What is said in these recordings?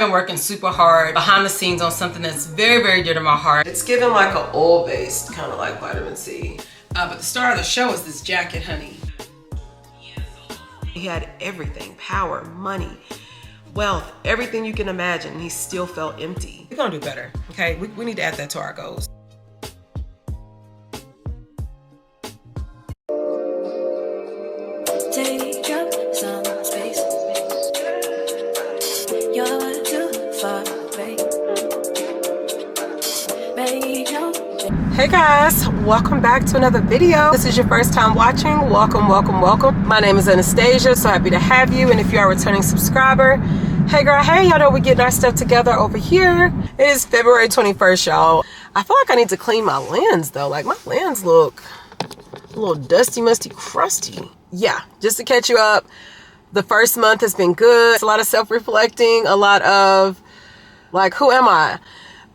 been working super hard behind the scenes on something that's very, very dear to my heart. It's given like an oil-based, kind of like vitamin C. But the star of the show is this jacket, honey. He had everything, power, money, wealth, everything you can imagine. He still felt empty. We're gonna do better, okay? We need to add that to our goals. Take up some space. You're too far away. Hey guys, welcome back to another video. This is your first time watching. Welcome, welcome, welcome. My name is Anastasia, so happy to have you. And if you are a returning subscriber, hey girl, hey, y'all know we're getting our stuff together over here. It is February 21st, y'all. I feel like I need to clean my lens though. Like my lens look a little dusty, musty, crusty. Yeah, just to catch you up, the first month has been good. It's a lot of self-reflecting, a lot of like, who am I?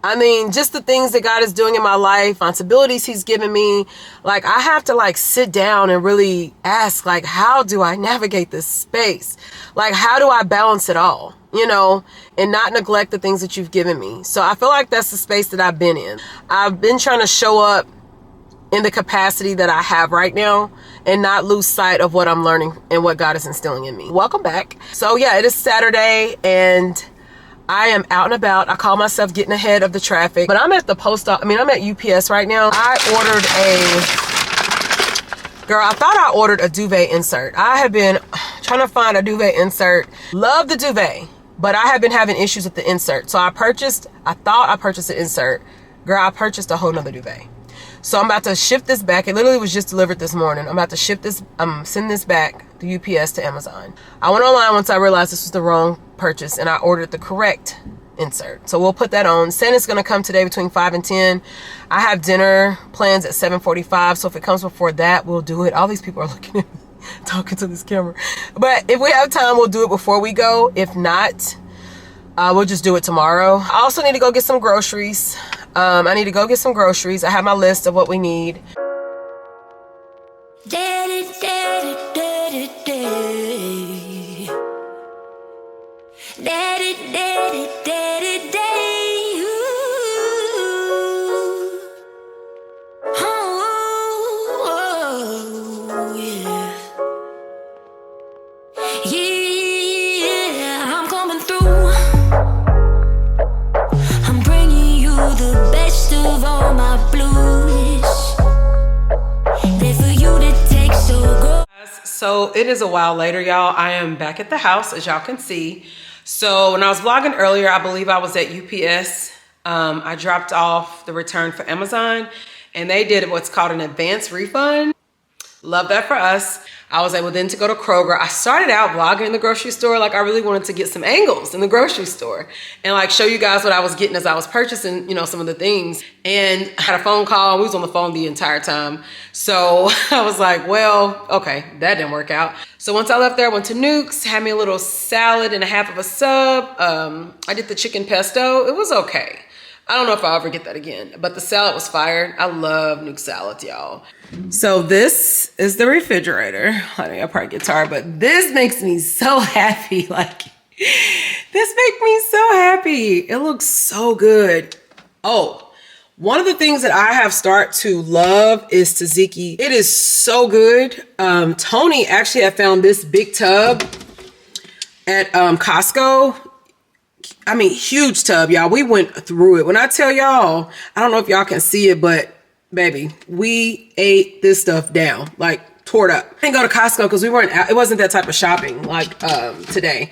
I mean, just the things that God is doing in my life, responsibilities he's given me. Like, I have to like sit down and really ask, like, how do I navigate this space? Like, how do I balance it all, you know, and not neglect the things that you've given me? So I feel like that's the space that I've been in. I've been trying to show up in the capacity that I have right now and not lose sight of what I'm learning and what God is instilling in me. Welcome back. So yeah, it is Saturday and I am out and about. I call myself getting ahead of the traffic, but I'm at the post office. I'm at UPS right now. I thought I ordered a duvet insert. I have been trying to find a duvet insert. Love the duvet, but I have been having issues with the insert. So I thought I purchased an insert. Girl, I purchased a whole nother duvet. So I'm about to ship this back. It literally was just delivered this morning. I'm about to send this back, the UPS, to Amazon. I went online once I realized this was the wrong purchase and I ordered the correct insert. So we'll put that on. Santa's gonna come today between 5 and 10. I have dinner plans at 7:45. So if it comes before that, we'll do it. All these people are looking at me, talking to this camera. But if we have time, we'll do it before we go. If not, we'll just do it tomorrow. I also need to go get some groceries. I need to go get some groceries. I have my list of what we need. So it is a while later, y'all. I am back at the house, as y'all can see. So when I was vlogging earlier, I believe I was at UPS. I dropped off the return for Amazon and they did what's called an advance refund. Love that for us. I was able then to go to Kroger. I started out vlogging in the grocery store. Like I really wanted to get some angles in the grocery store and like show you guys what I was getting as I was purchasing, you know, some of the things. And I had a phone call. We was on the phone the entire time. So I was like, well, okay, that didn't work out. So once I left there, I went to Nuke's, had me a little salad and a half of a sub. I did the chicken pesto. It was okay. I don't know if I'll ever get that again, but the salad was fire. I love Nuke salads, y'all. So this is the refrigerator. I mean, I'll probably get tired, but this makes me so happy. Like, this makes me so happy. It looks so good. Oh, one of the things that I have started to love is tzatziki. It is so good. Tony actually had found this big tub at Costco. I mean, huge tub, y'all. We went through it. When I tell y'all, I don't know if y'all can see it, but baby, we ate this stuff down, like tore it up. I didn't go to Costco because we weren't out. It wasn't that type of shopping like today.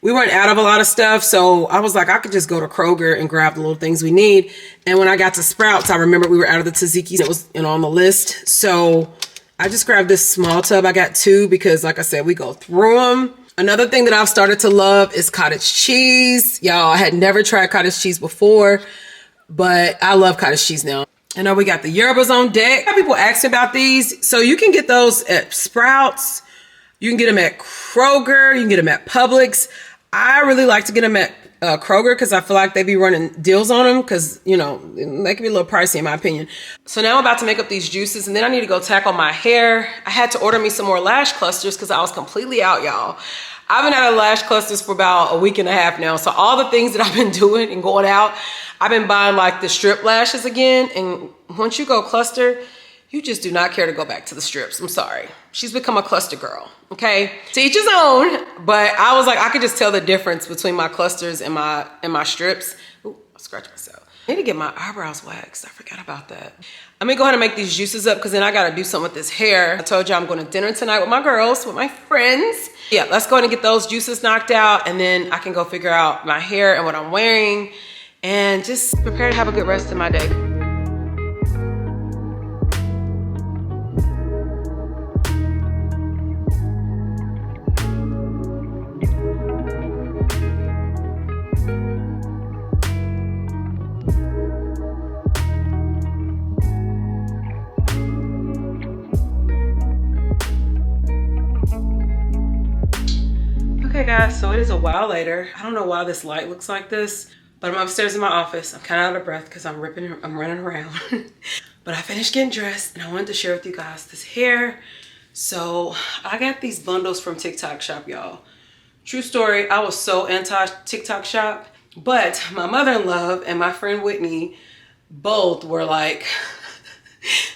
We weren't out of a lot of stuff. So I was like, I could just go to Kroger and grab the little things we need. And when I got to Sprouts, I remembered we were out of the tzatziki. It was, you know, on the list. So I just grabbed this small tub. I got two because like I said, we go through them. Another thing that I've started to love is cottage cheese. Y'all, I had never tried cottage cheese before, but I love cottage cheese now. I know we got the yerbas on deck. People ask about these. So you can get those at Sprouts. You can get them at Kroger. You can get them at Publix. I really like to get them at Kroger because I feel like they be running deals on them because, you know, they can be a little pricey in my opinion. So now I'm about to make up these juices and then I need to go tackle my hair. I had to order me some more lash clusters because I was completely out, y'all. I've been out of lash clusters for about a week and a half now. So all the things that I've been doing and going out, I've been buying like the strip lashes again. And once you go cluster, you just do not care to go back to the strips. I'm sorry. She's become a cluster girl, okay? To each his own, but I was like, I could just tell the difference between my clusters and my strips. Ooh, I scratched myself. I need to get my eyebrows waxed. I forgot about that. Let me go ahead and make these juices up because then I gotta do something with this hair. I told you I'm going to dinner tonight with my girls, with my friends. Yeah, let's go ahead and get those juices knocked out and then I can go figure out my hair and what I'm wearing and just prepare to have a good rest of my day. Okay guys, so it is a while later. I don't know why this light looks like this, but I'm upstairs in my office. I'm kind of out of breath because I'm running around. But I finished getting dressed and I wanted to share with you guys this hair. So I got these bundles from TikTok Shop, y'all. True story, I was so anti TikTok Shop, but my mother-in-law and my friend Whitney both were like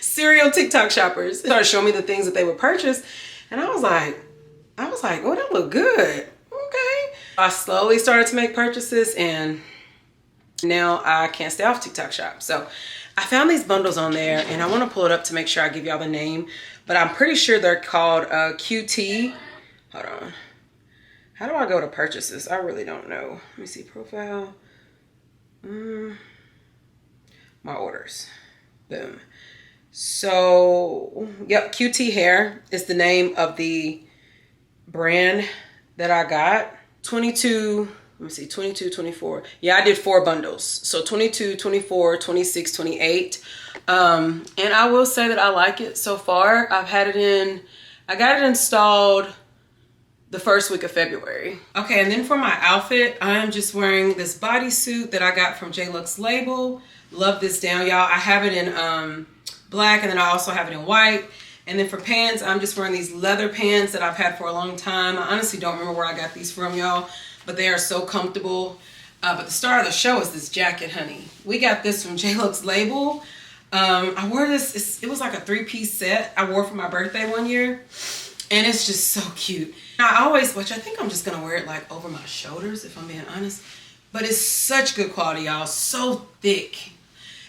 serial TikTok shoppers. They started showing me the things that they would purchase and I was like, oh, that look good. Okay. I slowly started to make purchases and now I can't stay off TikTok Shop. So I found these bundles on there and I want to pull it up to make sure I give y'all the name, but I'm pretty sure they're called QT. Hold on. How do I go to purchases? I really don't know. Let me see, profile. My orders. Boom. So, yep, QT Hair is the name of the brand that I got. 22, let me see, 22, 24. Yeah, I did 4 bundles. So 22, 24, 26, 28. And I will say that I like it so far. I got it installed the first week of February. Okay, and then for my outfit, I am just wearing this bodysuit that I got from JLux Label. Love this down, y'all. I have it in black and then I also have it in white. And then for pants, I'm just wearing these leather pants that I've had for a long time. I honestly don't remember where I got these from, y'all, but they are so comfortable. But the star of the show is this jacket, honey. We got this from JLux Label. I wore this, it was like a 3-piece set I wore for my birthday one year. And it's just so cute. Which I think I'm just gonna wear it like over my shoulders if I'm being honest. But it's such good quality, y'all, so thick.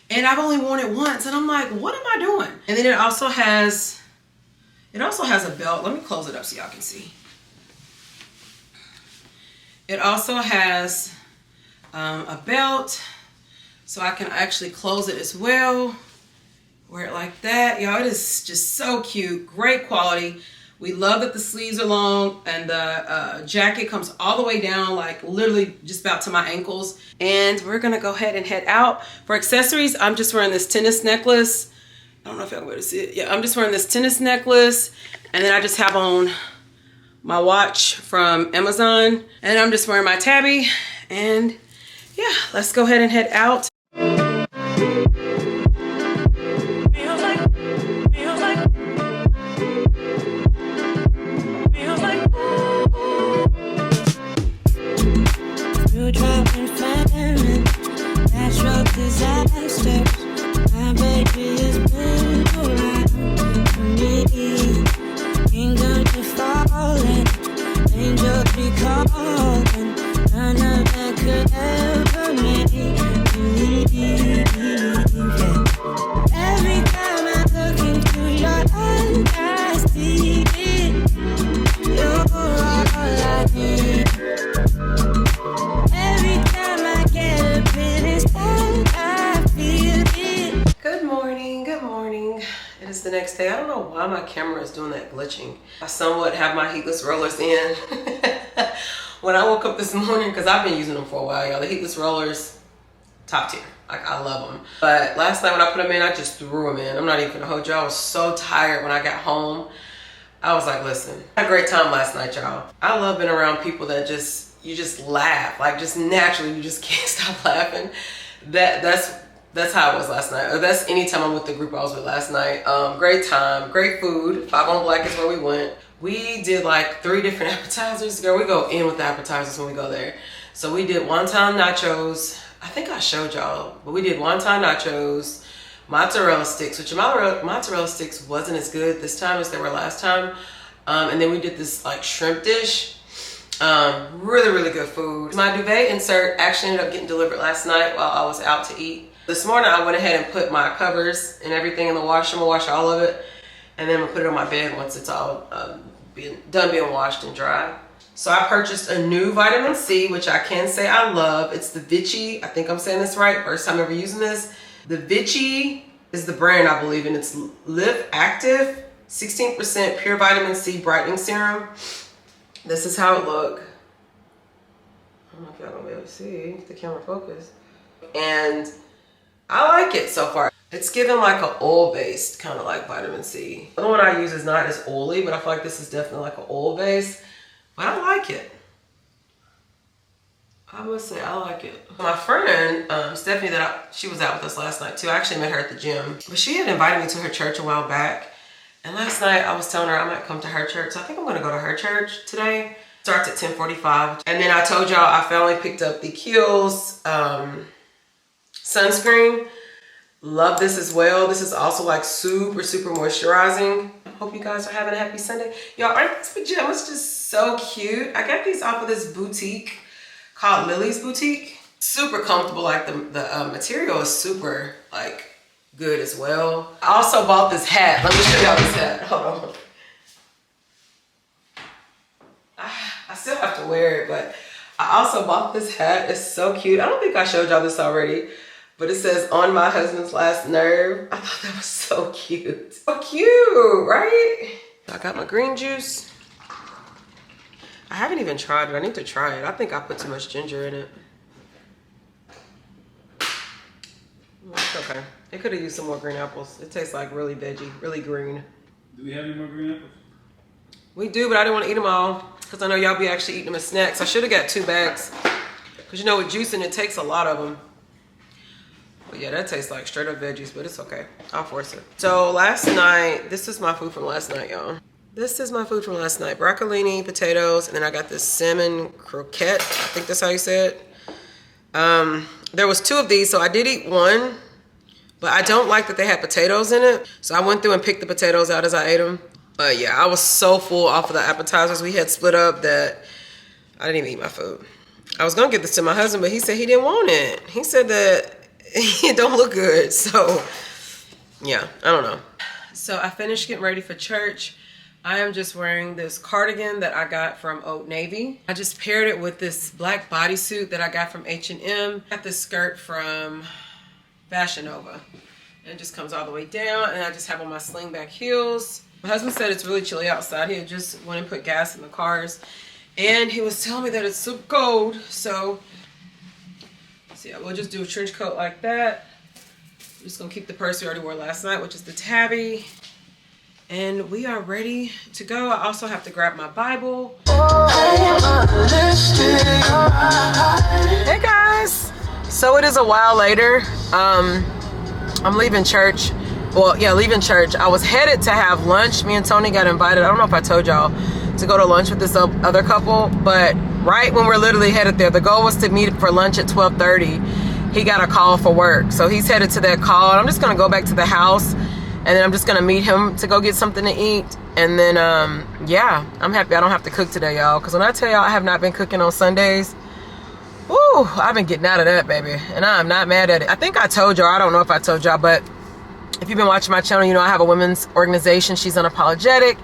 And I've only worn it once and I'm like, what am I doing? And then it also has a belt. Let me close it up so y'all can see. It also has a belt, so I can actually close it as well. Wear it like that. Y'all, it is just so cute. Great quality. We love that the sleeves are long and the jacket comes all the way down, like literally just about to my ankles. And we're gonna go ahead and head out. For accessories, I'm just wearing this tennis necklace. I don't know if y'all can to see it. Yeah, I'm just wearing this tennis necklace. And then I just have on my watch from Amazon. And I'm just wearing my tabby. And yeah, let's go ahead and head out. Natural disasters. My baby is built around me. Kingdom to falling, angel be calling. None of that could ever make me leave. Every time I look into your eyes, I see it. You're all I need. Every time I get a bit inside, I feel it. Good morning, good morning. It is the next day. I don't know why my camera is doing that glitching. I somewhat have my heatless rollers in. When I woke up this morning, because I've been using them for a while, y'all, the heatless rollers, top tier. Like, I love them. But last night when I put them in, I just threw them in. I'm not even gonna hold you. I was so tired when I got home. I was like, listen, I had a great time last night, y'all. I love being around people that you just laugh. Like, just naturally, you just can't stop laughing. That's how it was last night. Or that's anytime I'm with the group I was with last night. Great time, great food. 5 on Black is where we went. We did like 3 different appetizers. Girl, we go in with the appetizers when we go there. So we did wonton nachos. I think I showed y'all, but we did wonton nachos, mozzarella sticks, which mozzarella sticks wasn't as good this time as they were last time. And then we did this like shrimp dish. Really, really good food. My duvet insert actually ended up getting delivered last night while I was out to eat. This morning I went ahead and put my covers and everything in the washer. I'm gonna wash all of it, and then I'm gonna put it on my bed once it's all done being washed and dry. So I purchased a new vitamin C, which I can say I love. It's the Vichy. I think I'm saying this right. First time ever using this. The Vichy is the brand, I believe, and it's Live Active 16% pure vitamin C brightening serum. This is how it look. I don't know if y'all gonna be able to see if the camera focus. And I like it so far. It's giving like an oil-based kind of like vitamin C. The other one I use is not as oily, but I feel like this is definitely like an oil-based. But I like it. I would say I like it. My friend, Stephanie, she was out with us last night too. I actually met her at the gym. But she had invited me to her church a while back. And last night I was telling her I might come to her church. So I think I'm gonna go to her church today. Starts at 10:45. And then I told y'all I finally picked up the Kiehl's sunscreen. Love this as well. This is also like super, super moisturizing. Hope you guys are having a happy Sunday. Y'all, aren't these pajamas just so cute? I got these off of this boutique called Lily's Boutique. Super comfortable. Like the material is super like good as well. I also bought this hat. Let me show y'all this hat. Hold on. I still have to wear it, but I also bought this hat. It's so cute. I don't think I showed y'all this already, but it says on my husband's last nerve. I thought that was so cute. So cute, right? I got my green juice. I haven't even tried it. I need to try it. I think I put too much ginger in it. It's okay. It could have used some more green apples. It tastes like really veggie, really green. Do we have any more green apples? We do, but I didn't want to eat them all because I know y'all be actually eating them as snacks. I should have got 2 bags because you know with juicing it takes a lot of them. But yeah, that tastes like straight up veggies, but it's okay. I'll force it. So last night, this is my food from last night, y'all. This is my food from last night. Broccolini, potatoes, and then I got this salmon croquette. I think that's how you say it. There was 2 of these, so I did eat 1, but I don't like that they had potatoes in it. So I went through and picked the potatoes out as I ate them. But yeah, I was so full off of the appetizers we had split up that I didn't even eat my food. I was gonna give this to my husband, but he said he didn't want it. He said that it don't look good. So yeah, I don't know. So I finished getting ready for church. I am just wearing this cardigan that I got from Old Navy. I just paired it with this black bodysuit that I got from H&M. Got this skirt from Fashion Nova. And it just comes all the way down, and I just have on my slingback heels. My husband said it's really chilly outside. He had just went and put gas in the cars, and he was telling me that it's super cold. So yeah, we'll just do a trench coat like that. I'm just gonna keep the purse we already wore last night, which is the tabby. And we are ready to go. I also have to grab my Bible. Hey guys. So it is a while later. I'm leaving church. Well, yeah, leaving church. I was headed to have lunch. Me and Tony got invited. I don't know if I told y'all to go to lunch with this other couple, but right when we're literally headed there, the goal was to meet for lunch at 12:30. He got a call for work. So he's headed to that call. I'm just gonna go back to the house, and then I'm just gonna meet him to go get something to eat. And then, yeah, I'm happy I don't have to cook today, y'all. Because when I tell y'all I have not been cooking on Sundays, woo, I've been getting out of that, baby. And I'm not mad at it. I think I told y'all, I don't know if I told y'all, but if you've been watching my channel, you know I have a women's organization. She's unapologetic.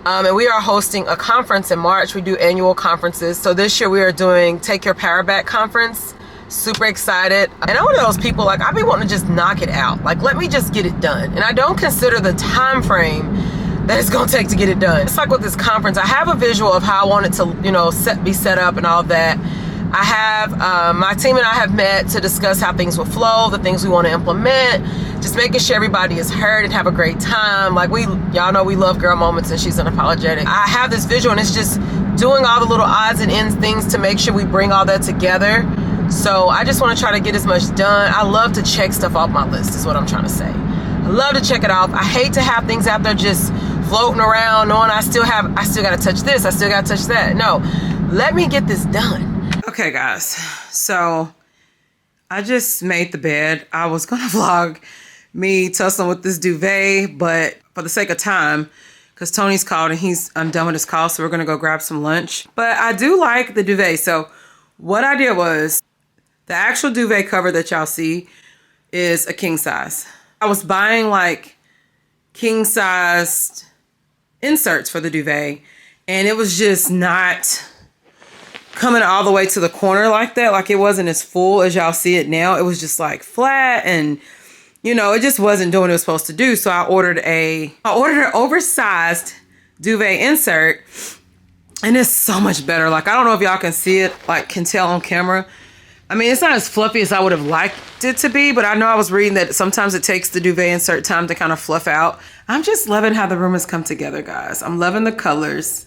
And we are hosting a conference in March. We do annual conferences. So this year we are doing Take Your Power Back conference. Super excited. And I'm one of those people, like, I be wanting to just knock it out. Like, let me just get it done. And I don't consider the time frame that it's gonna take to get it done. It's like with this conference, I have a visual of how I want it to, you know, be set up and all of that. I have, my team and I have met to discuss how things will flow, the things we want to implement, just making sure everybody is heard and have a great time. Like y'all know we love girl moments, and she's unapologetic. I have this visual, and it's just doing all the little odds and ends things to make sure we bring all that together. So I just want to try to get as much done. I love to check stuff off my list is what I'm trying to say. I love to check it off. I hate to have things out there just floating around knowing I still gotta touch this, I still gotta touch that. No, let me get this done. Okay guys, so I just made the bed. I was gonna vlog me tussling with this duvet, but for the sake of time, because Tony's called and I'm done with his call, so we're gonna go grab some lunch. But I do like the duvet. So what I did was, the actual duvet cover that y'all see is a king size. I was buying like king sized inserts for the duvet, and it was just not coming all the way to the corner like that. Like, it wasn't as full as y'all see it now. It was just like flat, and you know, it just wasn't doing what it was supposed to do. So I ordered an oversized duvet insert, and it's so much better. Like, I don't know if y'all can see it, like can tell on camera. I mean, it's not as fluffy as I would have liked it to be, but I know I was reading that sometimes it takes the duvet insert time to kind of fluff out. I'm just loving how the room has come together, guys. I'm loving the colors.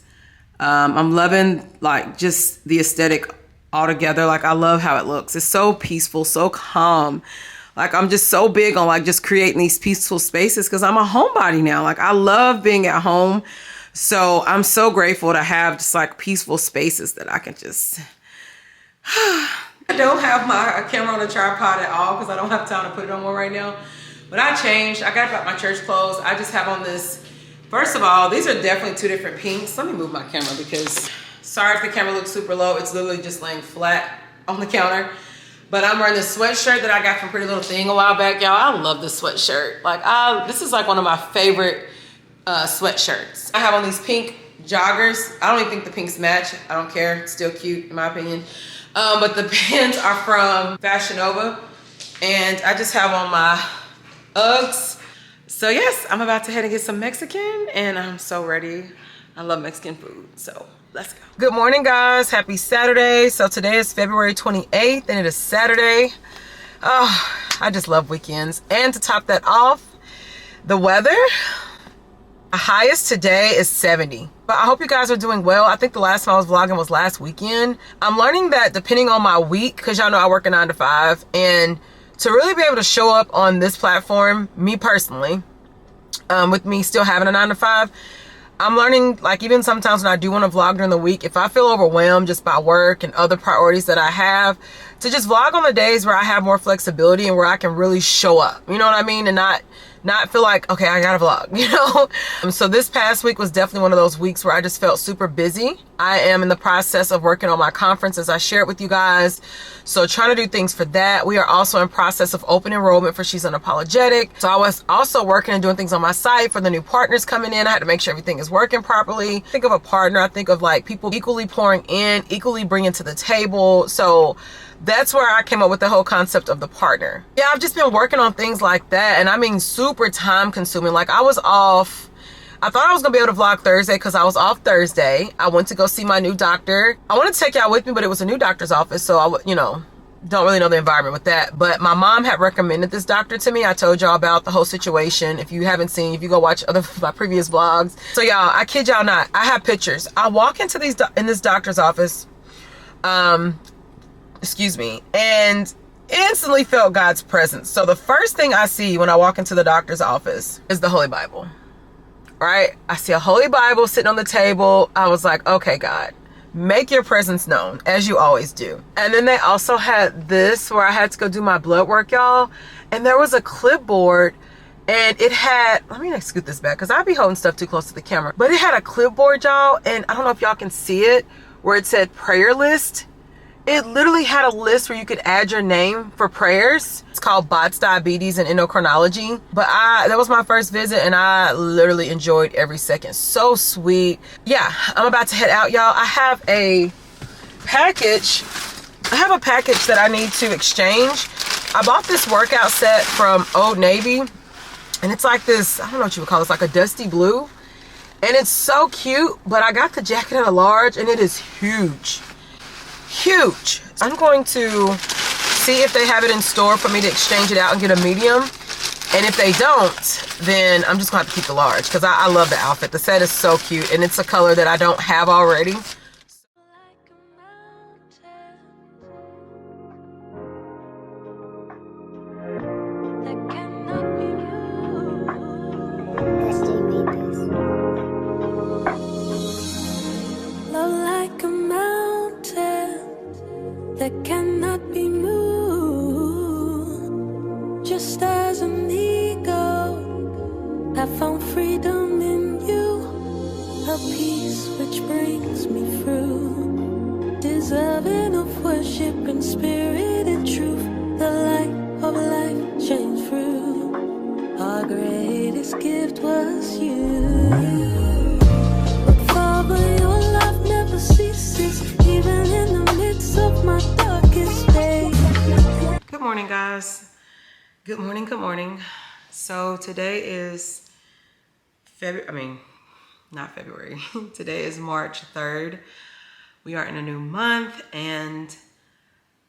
I'm loving like just the aesthetic altogether. Like, I love how it looks. It's so peaceful, so calm. Like, I'm just so big on like just creating these peaceful spaces because I'm a homebody now. Like, I love being at home. So I'm so grateful to have just like peaceful spaces that I can just... I don't have my camera on a tripod at all because I don't have time to put it on one right now. But I changed. I got about my church clothes. I just have on this. First of all, these are definitely two different pinks. Let me move my camera because, sorry if the camera looks super low. It's literally just laying flat on the counter. But I'm wearing this sweatshirt that I got from Pretty Little Thing a while back, y'all. I love this sweatshirt. Like, this is like one of my favorite sweatshirts. I have on these pink joggers. I don't even think the pinks match. I don't care. It's still cute in my opinion. But the pants are from Fashion Nova, and I just have on my Uggs. So yes, I'm about to head and get some Mexican, and I'm so ready. I love Mexican food, so let's go. Good morning, guys. Happy Saturday. So today is February 28th, and it is Saturday. Oh, I just love weekends. And to top that off, the weather, the highest today is 70. But I hope you guys are doing well. I think the last time I was vlogging was last weekend. I'm learning that depending on my week, because y'all know I work a 9 to 5, and to really be able to show up on this platform, me personally, with me still having a 9 to 5, I'm learning, like, even sometimes when I do want to vlog during the week, if I feel overwhelmed just by work and other priorities that I have, to just vlog on the days where I have more flexibility and where I can really show up, you know what I mean? And not feel like, okay, I gotta vlog, you know? So this past week was definitely one of those weeks where I just felt super busy. I am in the process of working on my conference, as I shared with you guys. So trying to do things for that. We are also in process of open enrollment for She's Unapologetic. So I was also working and doing things on my site for the new partners coming in. I had to make sure everything is working properly. Think of a partner, I think of like people equally pouring in, equally bringing to the table. So that's where I came up with the whole concept of the partner. Yeah, I've just been working on things like that, and I mean super time consuming. Like, I was off, I thought I was gonna be able to vlog Thursday because I was off Thursday. I went to go see my new doctor. I wanted to take y'all with me, but it was a new doctor's office, so I you know, don't really know the environment with that. But my mom had recommended this doctor to me. I told y'all about the whole situation. If you haven't seen, if you go watch my previous vlogs. So y'all, I kid y'all not, I have pictures. I walk into this doctor's office, excuse me, and instantly felt God's presence. So the first thing I see when I walk into the doctor's office is the Holy Bible, right? I see a Holy Bible sitting on the table. I was like, okay, God, make your presence known, as you always do. And then they also had this where I had to go do my blood work, y'all. And there was a clipboard, and it had, let me scoot this back because I'd be holding stuff too close to the camera. But it had a clipboard, y'all, and I don't know if y'all can see it, where it said prayer list. It literally had a list where you could add your name for prayers. It's called BOTS, Diabetes and Endocrinology. But that was my first visit, and I literally enjoyed every second. So sweet. Yeah, I'm about to head out, y'all. I have a package that I need to exchange. I bought this workout set from Old Navy, and it's like this, I don't know what you would call it, it's like a dusty blue. And it's so cute, but I got the jacket in a large, and it is huge. Huge. I'm going to see if they have it in store for me to exchange it out and get a medium. And if they don't, then I'm just gonna have to keep the large because I love the outfit. The set is so cute, and it's a color that I don't have already. I found freedom in you, a peace which brings me through, deserving of worship in spirit and truth. The light of life shines through. Our greatest gift was you. But Father, your love never ceases, even in the midst of my darkest days. Good morning, guys. Good morning, good morning. So today is not February. Today is March 3rd. We are in a new month, and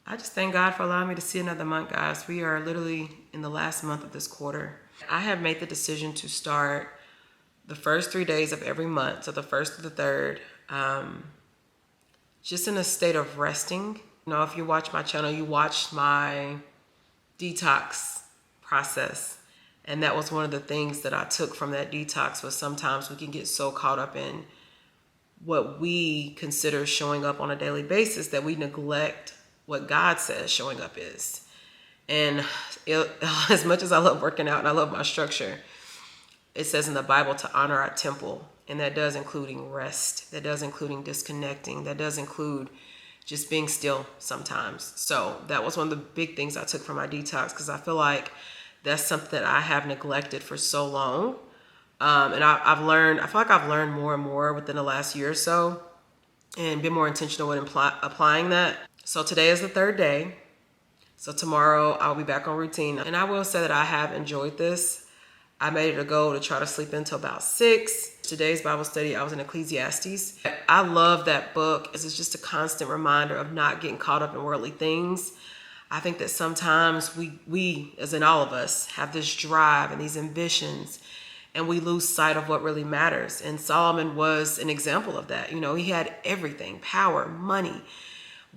I just thank God for allowing me to see another month, guys. We are literally in the last month of this quarter. I have made the decision to start the first 3 days of every month, so the first to the third, just in a state of resting. You know, if you watch my channel, you watched my detox process. And that was one of the things that I took from that detox, was sometimes we can get so caught up in what we consider showing up on a daily basis that we neglect what God says showing up is. And as much as I love working out and I love my structure, it says in the Bible to honor our temple. And that does including rest. That does including disconnecting. That does include just being still sometimes. So that was one of the big things I took from my detox, because I feel like that's something that I have neglected for so long. And I feel like I've learned more and more within the last year or so, and been more intentional with applying that. So today is the third day. So tomorrow I'll be back on routine. And I will say that I have enjoyed this. I made it a goal to try to sleep until about 6. Today's Bible study, I was in Ecclesiastes. I love that book. It's just a constant reminder of not getting caught up in worldly things. I think that sometimes we, as in all of us, have this drive and these ambitions, and we lose sight of what really matters. And Solomon was an example of that. You know, he had everything: power, money,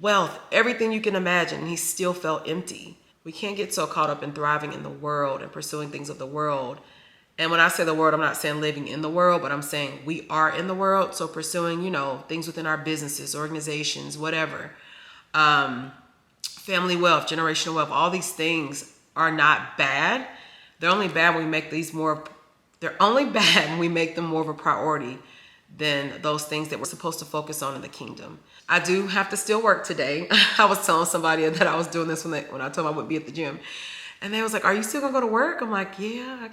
wealth, everything you can imagine, and he still felt empty. We can't get so caught up in thriving in the world and pursuing things of the world. And when I say the world, I'm not saying living in the world, but I'm saying we are in the world. So pursuing, you know, things within our businesses, organizations, whatever. Family wealth, generational wealth, all these things are not bad. They're only bad when we make them more of a priority than those things that we're supposed to focus on in the kingdom. I do have to still work today. I was telling somebody that I was doing this when I told them I would be at the gym. And they was like, "Are you still gonna go to work?" I'm like, yeah,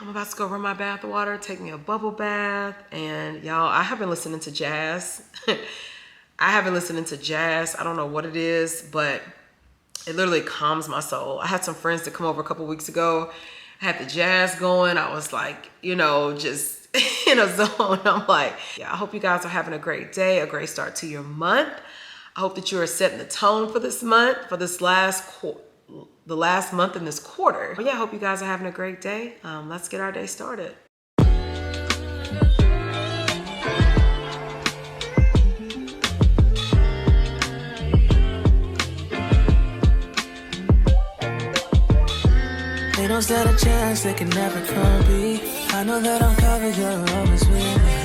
I'm about to go run my bath water, take me a bubble bath. And y'all, I have been listening to jazz. I don't know what it is, but it literally calms my soul. I had some friends that come over a couple weeks ago. I had the jazz going. I was like, you know, just in a zone. I'm like, yeah, I hope you guys are having a great day, a great start to your month. I hope that you are setting the tone for this month, for this the last month in this quarter. But yeah, I hope you guys are having a great day. Let's get our day started. They don't stand a chance, they can never come be. I know that I'm covered, you're always with me.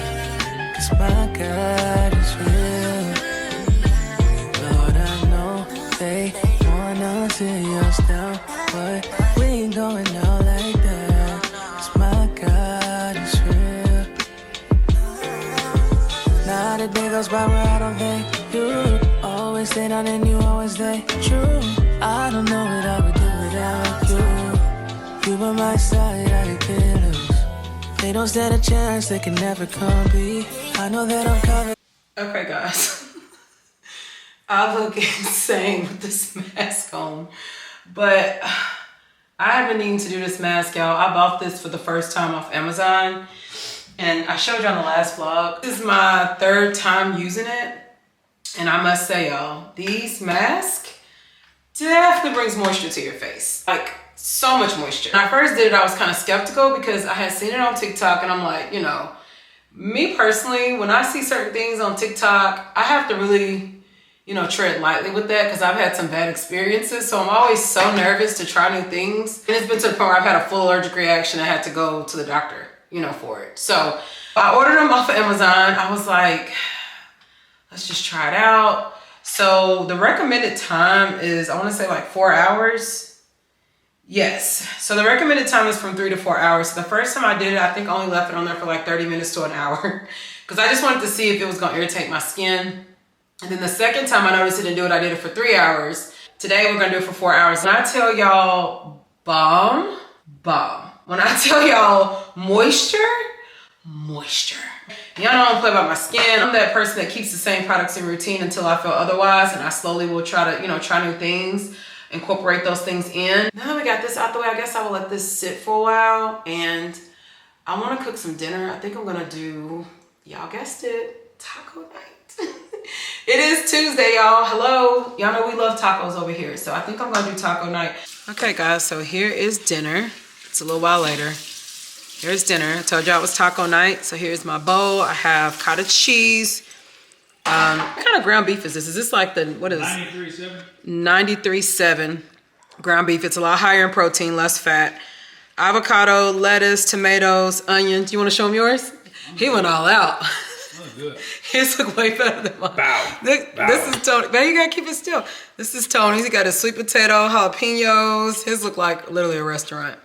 'Cause my God is real. Lord, I know they wanna see us down, but we ain't going out like that. 'Cause my God is real. Not a day goes by where I don't thank you. Always stay down and you always stay true. I don't know what I would do without you. You by my side, I can't lose. They don't stand a chance, they can never come be. I know that I'm covered. Okay, guys. I look insane with this mask on, but I have been needing to do this mask, y'all. I bought this for the first time off Amazon, and I showed you on the last vlog. This is my third time using it, and I must say, y'all, these masks definitely brings moisture to your face. Like, so much moisture. When I first did it, I was kind of skeptical because I had seen it on TikTok, and I'm like, you know, me personally, when I see certain things on TikTok, I have to really, you know, tread lightly with that, because I've had some bad experiences. So I'm always so nervous to try new things. And it's been to the point where I've had a full allergic reaction. I had to go to the doctor, you know, for it. So I ordered them off of Amazon. I was like, let's just try it out. So the recommended time is, I want to say like 4 hours. Yes. So the recommended time is from 3 to 4 hours. So the first time I did it, I think I only left it on there for like 30 minutes to an hour because I just wanted to see if it was going to irritate my skin. And then the second time I noticed it didn't do it, I did it for 3 hours. Today we're going to do it for 4 hours. When I tell y'all bomb. When I tell y'all moisture. Y'all know I don't play about my skin. I'm that person that keeps the same products in routine until I feel otherwise. And I slowly will try to, try new things. Incorporate those things in. Now that we got this out the way, I guess I will let this sit for a while. And I want to cook some dinner. I think I'm going to do, y'all guessed it, taco night. It is Tuesday, y'all. Hello. Y'all know we love tacos over here. So I think I'm going to do taco night. Okay, guys. So here is dinner. It's a little while later. Here's dinner. I told y'all it was taco night. So here's my bowl. I have cottage cheese. What kind of ground beef is this? Is this like the, what is 93.7? 93.7 ground beef. It's a lot higher in protein, less fat. Avocado, lettuce, tomatoes, onions. You want to show him yours? He went all out. Oh, good. His look way better than mine. Bow. This is Tony. Man, you gotta keep it still. This is Tony's. He got his sweet potato, jalapenos. His look like literally a restaurant.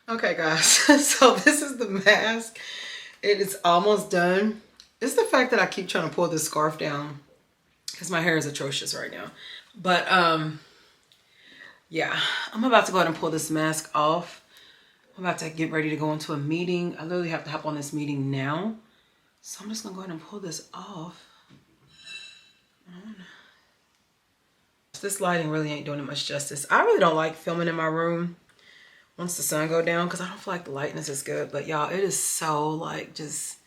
Okay, guys. So this is the mask. It is almost done. It's the fact that I keep trying to pull this scarf down because my hair is atrocious right now. But yeah, I'm about to go ahead and pull this mask off. I'm about to get ready to go into a meeting. I literally have to hop on this meeting now. So I'm just gonna go ahead and pull this off. This lighting really ain't doing it much justice. I really don't like filming in my room once the sun go down because I don't feel like the lightness is good. But y'all, it is so like just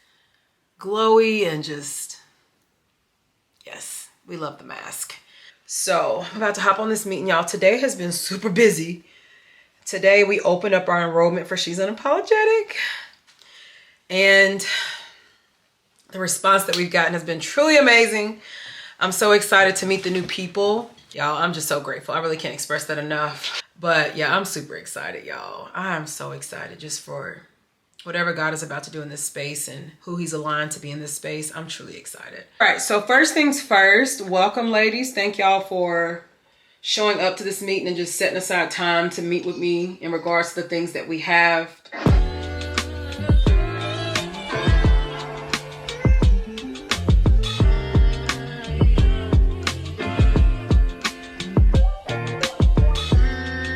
glowy and just, yes, we love the mask. So I'm about to hop on this meeting, y'all. Today has been super busy. Today we opened up our enrollment for She's Unapologetic. And the response that we've gotten has been truly amazing. I'm so excited to meet the new people. Y'all, I'm just so grateful. I really can't express that enough. But yeah, I'm super excited, y'all. I'm so excited just for whatever God is about to do in this space and who he's aligned to be in this space. I'm truly excited. All right, so first things first, welcome ladies. Thank y'all for showing up to this meeting and just setting aside time to meet with me in regards to the things that we have.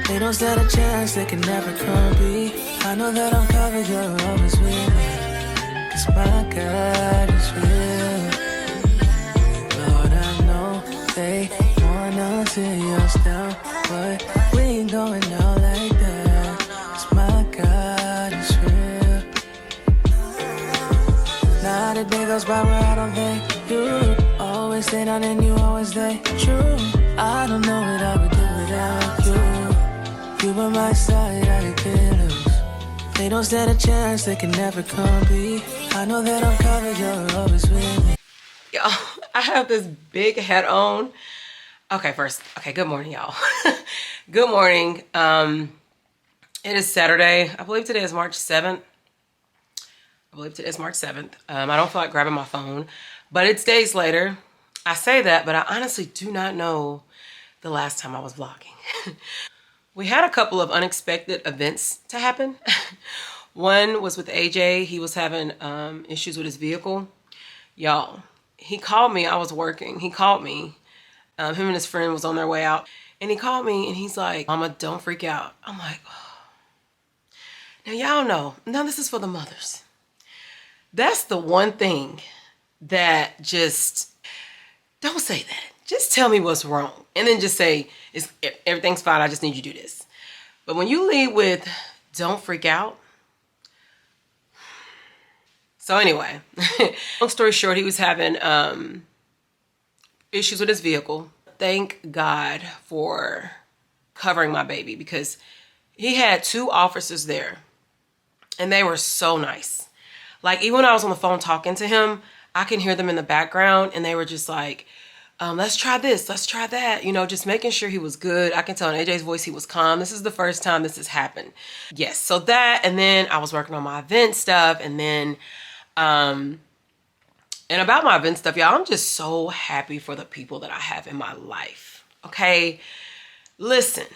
They don't stand a chance, they can never come be. I know that I'm covered, you're always with me. 'Cause my God is real. Lord, I know they wanna see us down, but we ain't going out like that. 'Cause my God is real. Not a day goes by where I don't think you always stay down and you always stay true. I don't know what I would do without you. You by my side, I can't lose. They don't stand a chance, they can never come be. I know that I'm covered, you're always with me. Y'all, I have this big hat on. Okay, good morning, y'all. Good morning. It is Saturday. I believe today is March 7th. I don't feel like grabbing my phone, but it's days later. I say that, but I honestly do not know the last time I was vlogging. We had a couple of unexpected events to happen. One was with AJ. He was having issues with his vehicle. Y'all, he called me. I was working. He called me. Him and his friend was on their way out. And he called me and he's like, Mama, don't freak out. I'm like, oh. Now y'all know. Now this is for the mothers. That's the one thing that just, don't say that. Just tell me what's wrong. And then just say, everything's fine. I just need you to do this. But when you lead with, don't freak out. So anyway, long story short, he was having issues with his vehicle. Thank God for covering my baby because he had 2 officers there and they were so nice. Like even when I was on the phone talking to him, I can hear them in the background and they were just like, let's try this, let's try that. You know, just making sure he was good. I can tell in AJ's voice he was calm. This is the first time this has happened. Yes, so that, and then I was working on my event stuff, and then, and about my event stuff, y'all, I'm just so happy for the people that I have in my life, okay? Listen,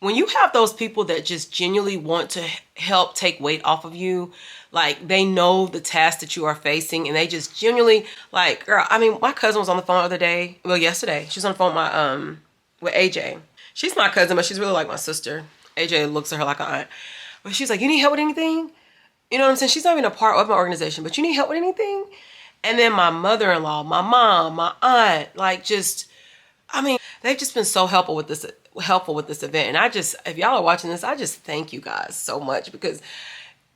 when you have those people that just genuinely want to help take weight off of you, like they know the task that you are facing and they just genuinely, like, girl, I mean, my cousin was on the phone the other day, well, yesterday. She was on the phone with with AJ. She's my cousin, but she's really like my sister. AJ looks at her like an aunt. But she's like, you need help with anything? You know what I'm saying? She's not even a part of my organization, but you need help with anything? And then my mother-in-law, my mom, my aunt, like just, I mean, they've just been so helpful with this event. And I just, if y'all are watching this, I just thank you guys so much, because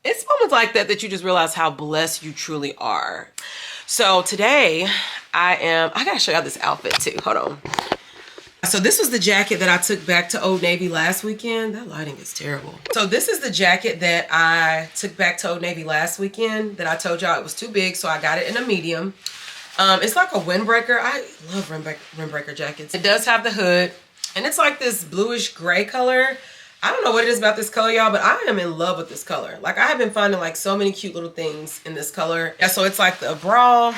it's moments like that that you just realize how blessed you truly are. So today I gotta show y'all this outfit too. Hold on. So this was the jacket that I took back to Old Navy last weekend. That lighting is terrible. So this is the jacket that I took back to Old Navy last weekend that I told y'all it was too big, so I got it in a medium. It's like a windbreaker. I love windbreaker jackets. It does have the hood, and it's like this bluish gray color. I don't know what it is about this color, y'all, but I am in love with this color. Like, I have been finding like so many cute little things in this color. Yeah, so it's like the bra,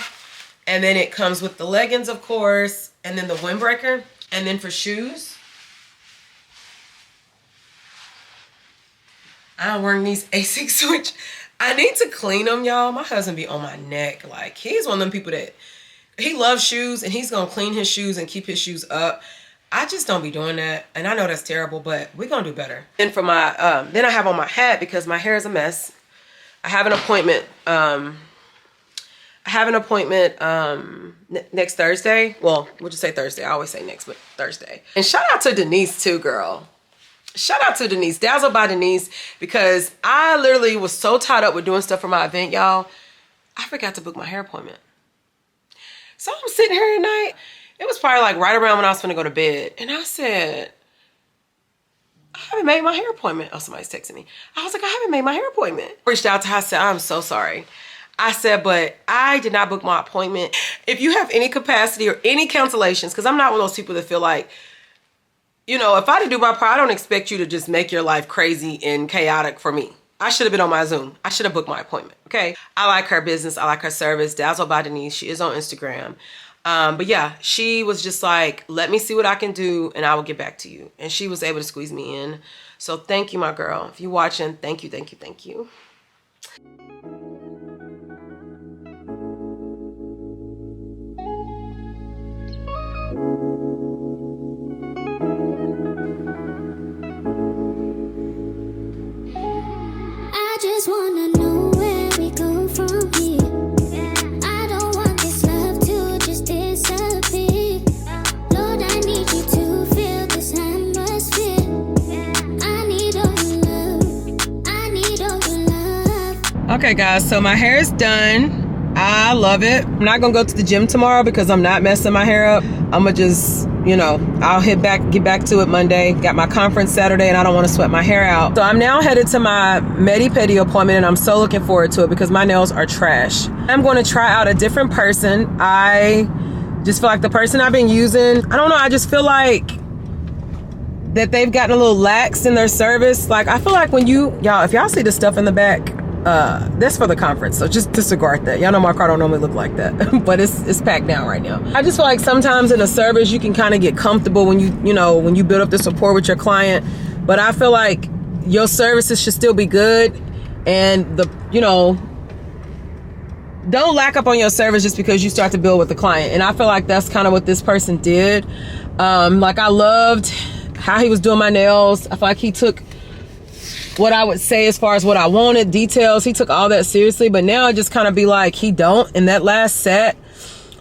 and then it comes with the leggings, of course, and then the windbreaker. And then for shoes, I'm wearing these Asics, which I need to clean them, y'all. My husband be on my neck. Like, he's one of them people that, he loves shoes and he's gonna clean his shoes and keep his shoes up. I just don't be doing that. And I know that's terrible, but we're gonna do better. And for my, then I have on my hat because my hair is a mess. I have an appointment, next Thursday. Well, we'll just say Thursday. I always say next, but Thursday. And shout out to Denise too, girl. Shout out to Denise, Dazzled by Denise, because I literally was so tied up with doing stuff for my event, y'all. I forgot to book my hair appointment. So I'm sitting here tonight. It was probably like right around when I was gonna go to bed. And I said, I haven't made my hair appointment. Oh, somebody's texting me. I was like, I haven't made my hair appointment. Reached out to her, I said, I'm so sorry. I said, but I did not book my appointment. If you have any capacity or any cancellations, because I'm not one of those people that feel like, you know, if I didn't do my part, I don't expect you to just make your life crazy and chaotic for me. I should have been on my Zoom. I should have booked my appointment, okay? I like her business. I like her service. Dazzled by Denise. She is on Instagram. But yeah, she was just like, let me see what I can do and I will get back to you. And she was able to squeeze me in. So thank you, my girl. If you're watching, thank you, thank you, thank you. I just wanna know where we go from here. I don't want this love to just disappear. Lord, I need you to feel this atmosphere. I need all your love. I need all your love. Okay, guys, so my hair is done. I love it. I'm not gonna go to the gym tomorrow because I'm not messing my hair up. I'm gonna just, you know, I'll get back to it Monday. Got my conference Saturday and I don't want to sweat my hair out. So I'm now headed to my Medi-Pedi appointment and I'm so looking forward to it because my nails are trash. I'm going to try out a different person. I just feel like the person I've been using, I don't know, I just feel like that they've gotten a little lax in their service. Like, I feel like when y'all, if y'all see the stuff in the back, that's for the conference, so just disregard that. Y'all know my car don't normally look like that, but it's packed down right now. I just feel like sometimes in a service you can kind of get comfortable when you build up this rapport with your client, but I feel like your services should still be good, and don't lack up on your service just because you start to build with the client. And I feel like that's kind of what this person did. Like, I loved how he was doing my nails. I feel like he took what I would say as far as what I wanted, details, he took all that seriously. But now it just kind of be like he don't. In that last set,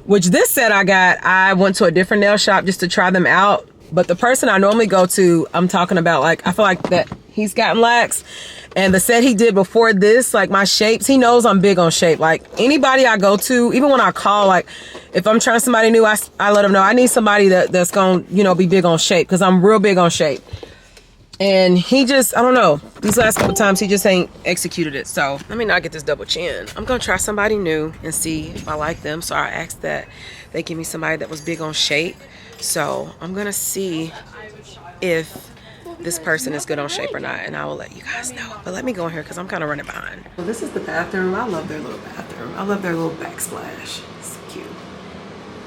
which this set I went to a different nail shop just to try them out. But the person I normally go to, I'm talking about, like, I feel like that he's gotten lax. And the set he did before this, like, my shapes, he knows I'm big on shape. Like, anybody I go to, even when I call, like, if I'm trying somebody new, I let him know I need somebody that's going to, be big on shape, because I'm real big on shape. And he just, I don't know, these last couple times he just ain't executed it. So let me not get this double chin. I'm gonna try somebody new and see if I like them. So I asked that they give me somebody that was big on shape. So I'm gonna see if this person is good on shape or not, and I will let you guys know. But let me go in here because I'm kind of running behind. Well, this is the bathroom. I love their little bathroom. I love their little backsplash. It's cute.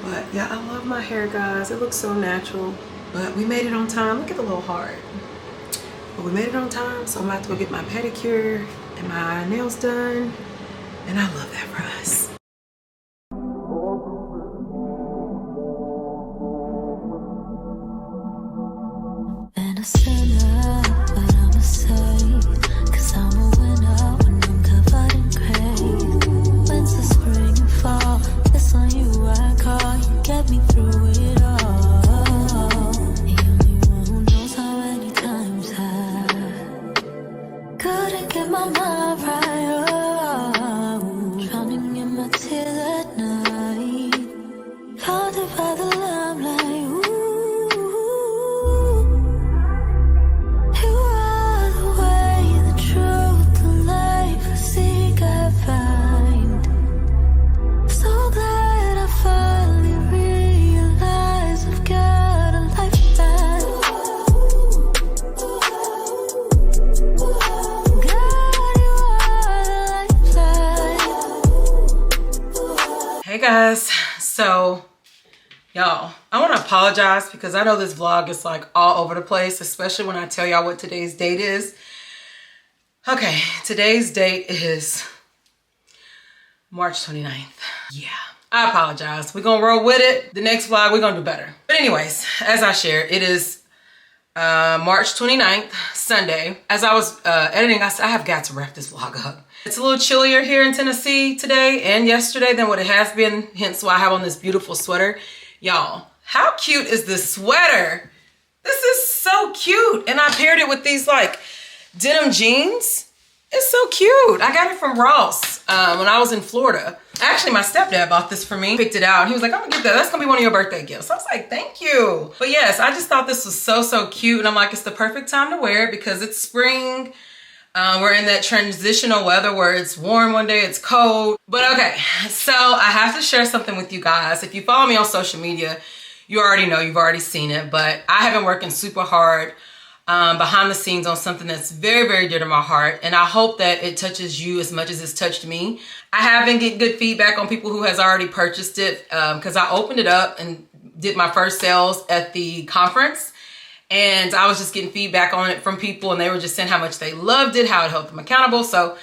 But yeah, I love my hair, guys. It looks so natural. But we made it on time. Look at the little heart. But we made it on time, so I'm about to go get my pedicure and my nails done. And I love that for us. And a sinner, but I'm a saint, 'cause I'm a winner when I'm covered in grace. Winter, spring, and fall, it's on you I call. You get me through it all. The only one who knows how many times I couldn't get my mind right. Oh, drowning in my tears at night, haunted by the limelight. Hey guys, so y'all, I want to apologize because I know this vlog is like all over the place, especially when I tell y'all what today's date is. Okay, today's date is March 29th. Yeah, I apologize. We're gonna roll with it. The next vlog, we're gonna do better. But anyways, as I shared, it is March 29th, Sunday. As I was editing, I have got to wrap this vlog up. It's a little chillier here in Tennessee today and yesterday than what it has been, hence why I have on this beautiful sweater. Y'all, how cute is this sweater? This is so cute. And I paired it with these like denim jeans. It's so cute. I got it from Ross when I was in Florida. Actually, my stepdad bought this for me, picked it out. He was like, I'm gonna get that. That's gonna be one of your birthday gifts. I was like, thank you. But yes, I just thought this was so, so cute. And I'm like, it's the perfect time to wear it because it's spring. We're in that transitional weather where it's warm one day, it's cold. But okay, so I have to share something with you guys. If you follow me on social media, you already know, you've already seen it. But I have been working super hard behind the scenes on something that's very, very dear to my heart. And I hope that it touches you as much as it's touched me. I have been getting good feedback on people who has already purchased it because I opened it up and did my first sales at the conference. And I was just getting feedback on it from people and they were just saying how much they loved it, how it helped them accountable. So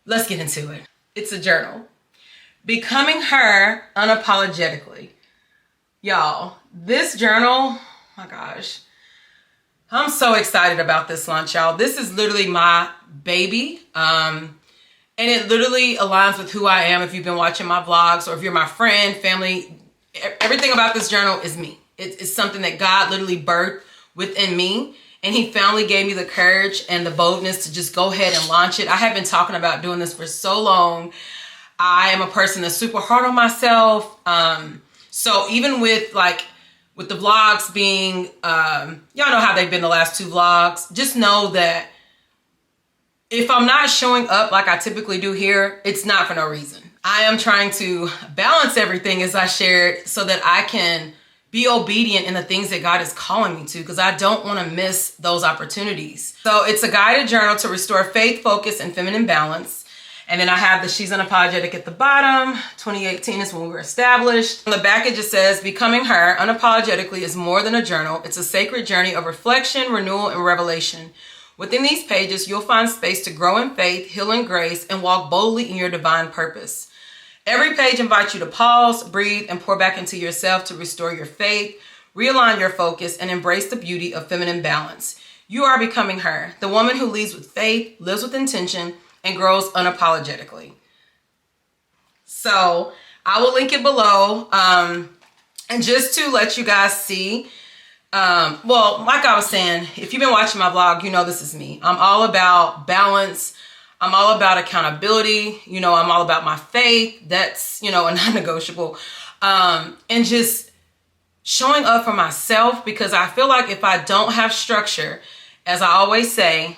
let's get into it. It's a journal. Becoming Her Unapologetically. Y'all, this journal, oh my gosh. I'm so excited about this launch, y'all. This is literally my baby. And it literally aligns with who I am if you've been watching my vlogs or if you're my friend, family. Everything about this journal is me. It's something that God literally birthed within me, and he finally gave me the courage and the boldness to just go ahead and launch it. I have been talking about doing this for so long. I am a person that's super hard on myself. So even with the vlogs being, y'all know how they've been the last two vlogs, just know that if I'm not showing up like I typically do here, it's not for no reason. I am trying to balance everything as I shared so that I can be obedient in the things that God is calling me to, because I don't want to miss those opportunities. So it's a guided journal to restore faith, focus, and feminine balance. And then I have the She's Unapologetic at the bottom. 2018 is when we were established. On the back it just says, Becoming Her Unapologetically is more than a journal. It's a sacred journey of reflection, renewal, and revelation. Within these pages, you'll find space to grow in faith, heal in grace, and walk boldly in your divine purpose. Every page invites you to pause, breathe, and pour back into yourself to restore your faith, realign your focus, and embrace the beauty of feminine balance. You are becoming her, the woman who leads with faith, lives with intention, and grows unapologetically. So I will link it below. And just to let you guys see, well, like I was saying, if you've been watching my vlog, you know this is me. I'm all about balance. I'm all about accountability. You know, I'm all about my faith. That's, you know, a non-negotiable. And just showing up for myself, because I feel like if I don't have structure, as I always say,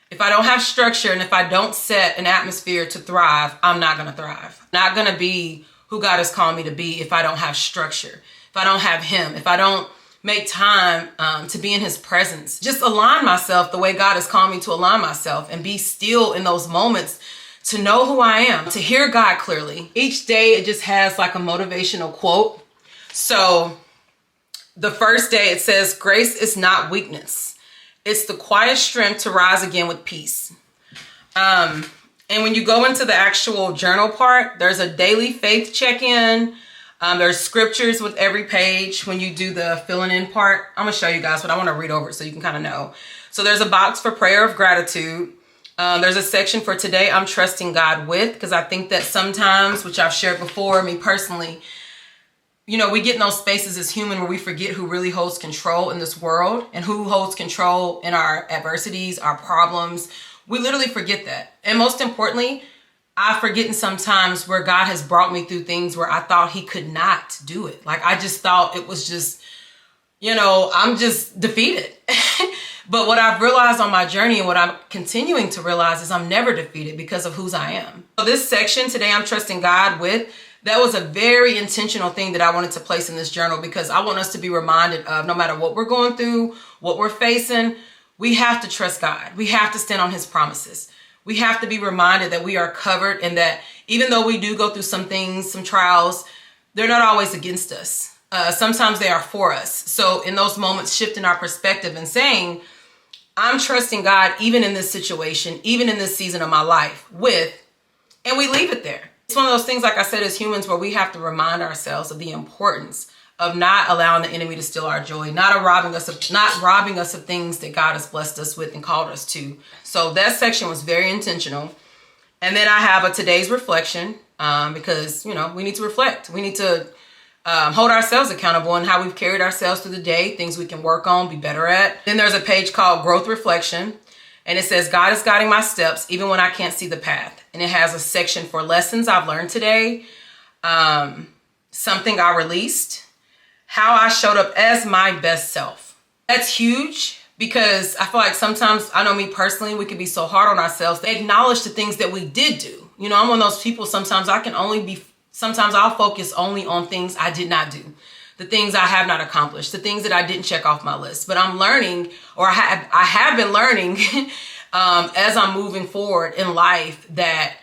if I don't have structure and if I don't set an atmosphere to thrive, I'm not going to thrive. Not going to be who God has called me to be if I don't have structure, if I don't have him, if I don't make time to be in his presence. Just align myself the way God has called me to align myself and be still in those moments to know who I am, to hear God clearly. Each day it just has like a motivational quote. So the first day it says, grace is not weakness. It's the quiet strength to rise again with peace. And when you go into the actual journal part, there's a daily faith check-in. There's scriptures with every page when you do the filling in part. I'm gonna show you guys, but I wanna read over it so you can kind of know. So there's a box for prayer of gratitude. There's a section for today I'm trusting God with, because I think that sometimes, which I've shared before, me personally, you know, we get in those spaces as human where we forget who really holds control in this world and who holds control in our adversities, our problems. We literally forget that. And most importantly, I've forgotten sometimes where God has brought me through things where I thought he could not do it. Like, I just thought it was just, you know, I'm just defeated. But what I've realized on my journey and what I'm continuing to realize is I'm never defeated because of whose I am. So this section, today I'm trusting God with, that was a very intentional thing that I wanted to place in this journal, because I want us to be reminded of, no matter what we're going through, what we're facing, we have to trust God. We have to stand on his promises. We have to be reminded that we are covered, and that even though we do go through some things, some trials, they're not always against us. Sometimes they are for us. So in those moments, shifting our perspective and saying, I'm trusting God even in this situation, even in this season of my life with, and we leave it there. It's one of those things, like I said, as humans, where we have to remind ourselves of the importance of not allowing the enemy to steal our joy, not robbing us of things that God has blessed us with and called us to. So that section was very intentional. And then I have a today's reflection, because, you know, we need to reflect. We need to hold ourselves accountable on how we've carried ourselves through the day, things we can work on, be better at. Then there's a page called Growth Reflection, and it says, God is guiding my steps even when I can't see the path. And it has a section for lessons I've learned today, something I released, how I showed up as my best self. That's huge, because I feel like sometimes, I know me personally, we can be so hard on ourselves to acknowledge the things that we did do. You know, I'm one of those people, sometimes I'll focus only on things I did not do, the things I have not accomplished, the things that I didn't check off my list. But I'm learning, or I have been learning as I'm moving forward in life, that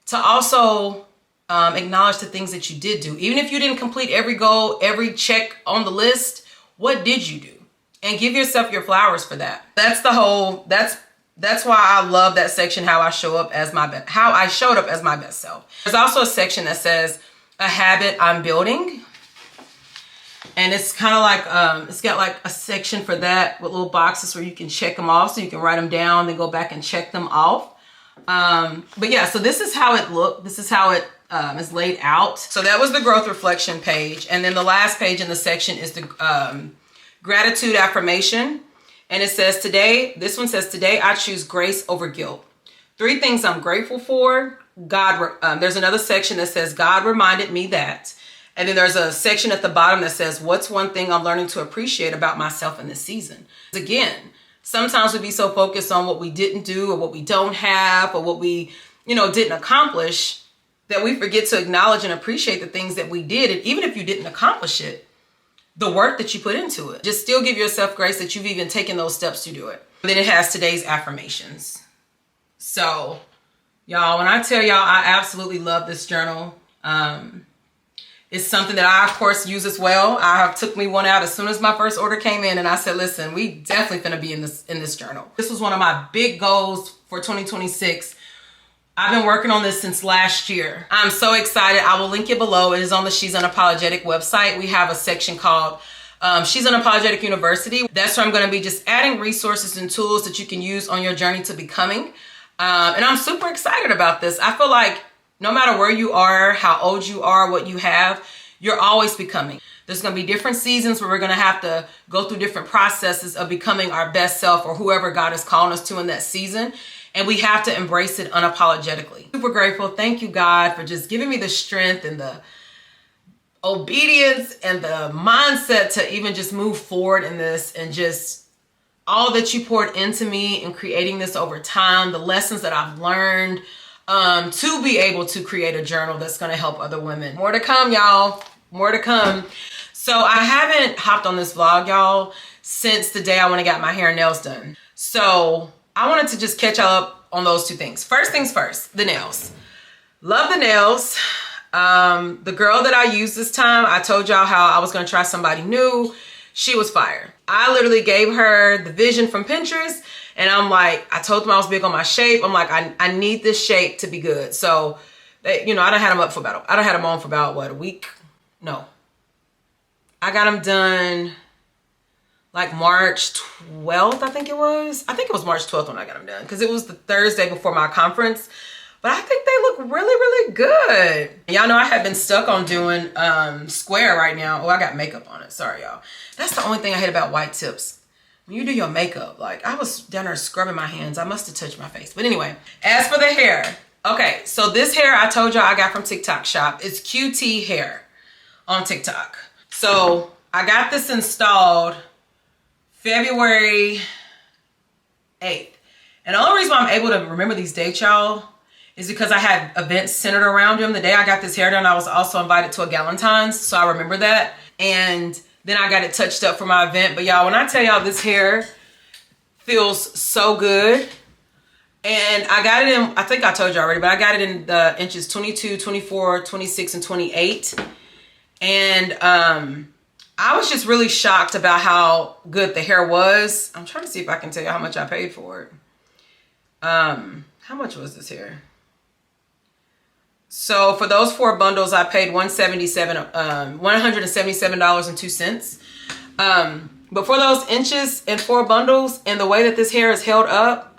to also acknowledge the things that you did do. Even if you didn't complete every goal, every check on the list, what did you do? And give yourself your flowers for that. That's why I love that section, how I showed up as my best self. There's also a section that says a habit I'm building. And it's kind of like, it's got like a section for that with little boxes where you can check them off, so you can write them down, then go back and check them off. But yeah, so this is how it looked. This is how it is laid out. So that was the growth reflection page. And then the last page in the section is the gratitude affirmation. And it says this one says, today I choose grace over guilt. 3 things I'm grateful for. There's another section that says, God reminded me that. And then there's a section at the bottom that says, what's one thing I'm learning to appreciate about myself in this season? Again, sometimes we be so focused on what we didn't do, or what we don't have, or what we, didn't accomplish, that we forget to acknowledge and appreciate the things that we did. And even if you didn't accomplish it, the work that you put into it, just still give yourself grace that you've even taken those steps to do it. And then it has today's affirmations. So y'all, when I tell y'all, I absolutely love this journal. It's something that I, of course, use as well. I took me one out as soon as my first order came in, and I said, listen, we definitely finna be in this journal. This was one of my big goals for 2026. I've been working on this since last year. I'm so excited. I will link it below. It is on the She's Unapologetic website. We have a section called She's Unapologetic University. That's where I'm going to be just adding resources and tools that you can use on your journey to becoming. And I'm super excited about this. I feel like no matter where you are, how old you are, what you have, you're always becoming. There's going to be different seasons where we're going to have to go through different processes of becoming our best self, or whoever God is calling us to in that season. And we have to embrace it unapologetically. Super grateful. Thank you, God, for just giving me the strength and the obedience and the mindset to even just move forward in this, and just all that you poured into me in creating this over time, the lessons that I've learned, to be able to create a journal that's going to help other women. More to come, y'all. More to come. So I haven't hopped on this vlog, y'all, since the day I went and got my hair and nails done. So I wanted to just catch up on those 2 things. First things first, the nails. Love the nails. The girl that I used this time, I told y'all how I was going to try somebody new. She was fire. I literally gave her the vision from Pinterest, and I'm like, I told them I was big on my shape. I'm like, I need this shape to be good. So, they, you know, I done had them up for about, I done had them on for about, what, a week? No. I got them done like March 12th, I think it was. I think it was March 12th when I got them done, because it was the Thursday before my conference. But I think they look really, really good. Y'all know I have been stuck on doing square right now. Oh, I got makeup on it. Sorry, y'all. That's the only thing I hate about white tips. When you do your makeup, like I was down there scrubbing my hands. I must have touched my face. But anyway, as for the hair. Okay, so this hair I told y'all I got from TikTok shop. It's QT hair on TikTok. So I got this installed February 8th. And the only reason why I'm able to remember these dates, y'all, is because I had events centered around him. The day I got this hair done, I was also invited to a Galentine's, so I remember that. And then I got it touched up for my event. But y'all, when I tell y'all this hair feels so good, and I got it in, I think I told you already, but I got it in the inches 22, 24, 26, and 28. And I was just really shocked about how good the hair was. I'm trying to see if I can tell you how much I paid for it. How much was this hair? So for those 4 bundles, I paid $177.02. But for those inches and 4 bundles, and the way that this hair is held up,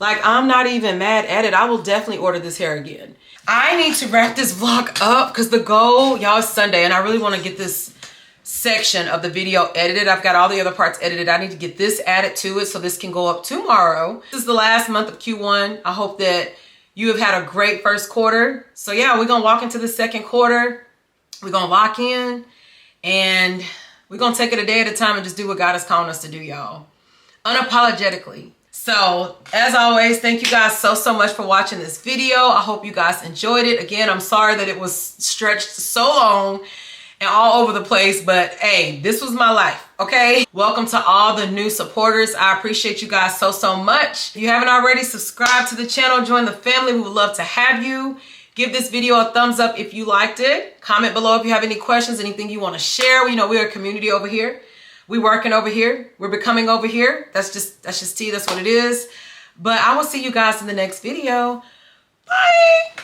like, I'm not even mad at it. I will definitely order this hair again. I need to wrap this vlog up because the goal, y'all, is Sunday, and I really want to get this section of the video edited. I've got all the other parts edited. I need to get this added to it so this can go up tomorrow. This is the last month of Q1. I hope that you have had a great first quarter. So yeah, we're gonna walk into the second quarter. We're gonna lock in, and we're gonna take it a day at a time and just do what God is calling us to do, y'all. Unapologetically. So as always, thank you guys so much for watching this video. I hope you guys enjoyed it. Again, I'm sorry that it was stretched so long and all over the place, but hey, this was my life, okay? Welcome to all the new supporters. I appreciate you guys so much. If you haven't already, subscribe to the channel, join the family. We would love to have you. Give this video a thumbs up if you liked it. Comment below if you have any questions, anything you want to share. You know, we're a community over here. We working over here. We're becoming over here. That's just tea. That's what it is. But I will see you guys in the next video. Bye.